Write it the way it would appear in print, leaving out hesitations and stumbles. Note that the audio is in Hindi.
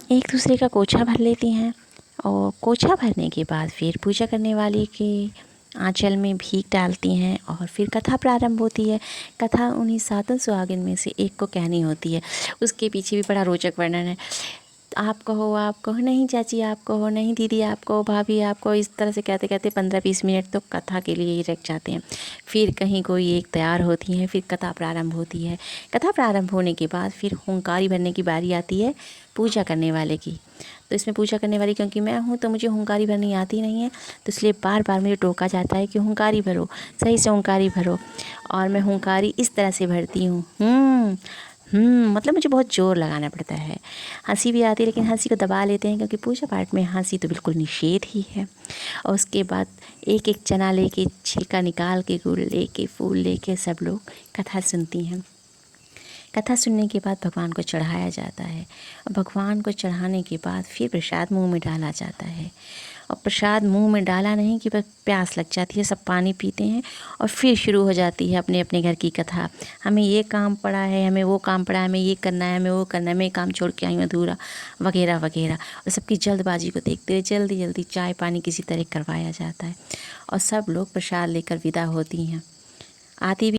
एक दूसरे का कोछा भर लेती हैं और कोछा भरने के बाद फिर पूजा करने वाली के आंचल में भीख डालती हैं और फिर कथा प्रारंभ होती है। कथा उन्हीं 7 सुहागिन में से एक को कहनी होती है। उसके पीछे भी बड़ा रोचक वर्णन है। आप कहो नहीं चाची, आप कहो नहीं दीदी, आप कहो भाभी, आप कहो, इस तरह से कहते कहते 15-20 मिनट तो कथा के लिए ही रख जाते हैं। फिर कहीं कोई एक तैयार होती है, फिर कथा प्रारंभ होती है। कथा प्रारंभ होने के बाद फिर हुंकारी भरने की बारी आती है पूजा करने वाले की। तो इसमें पूजा करने वाली क्योंकि मैं हूँ तो मुझे हुंकारी भरनी आती नहीं है, तो इसलिए बार बार मुझे टोका जाता है कि हुंकारी भरो, सही से हुंकारी भरो। और मैं हुंकारी इस तरह से भरती हूँ, मतलब मुझे बहुत ज़ोर लगाना पड़ता है। हंसी भी आती है लेकिन हंसी को दबा लेते हैं क्योंकि पूजा पाठ में हंसी तो बिल्कुल निषेध ही है। और उसके बाद एक एक चना लेके, छिलका निकाल के, गुड़ लेके, फूल लेके सब लोग कथा सुनती हैं। कथा सुनने के बाद भगवान को चढ़ाया जाता है और भगवान को चढ़ाने के बाद फिर प्रसाद मुंह में डाला जाता है। और प्रसाद मुंह में डाला नहीं कि बस प्यास लग जाती है, सब पानी पीते हैं और फिर शुरू हो जाती है अपने अपने घर की कथा। हमें ये काम पड़ा है, हमें वो काम पड़ा है, हमें ये करना है, हमें वो करना है, मैं काम छोड़ के आई हूँ अधूरा, वगैरह वगैरह। और सबकी जल्दबाजी को देखते हुए जल्दी जल्दी चाय पानी किसी तरह करवाया जाता है और सब लोग प्रसाद लेकर विदा होती हैं। आती भी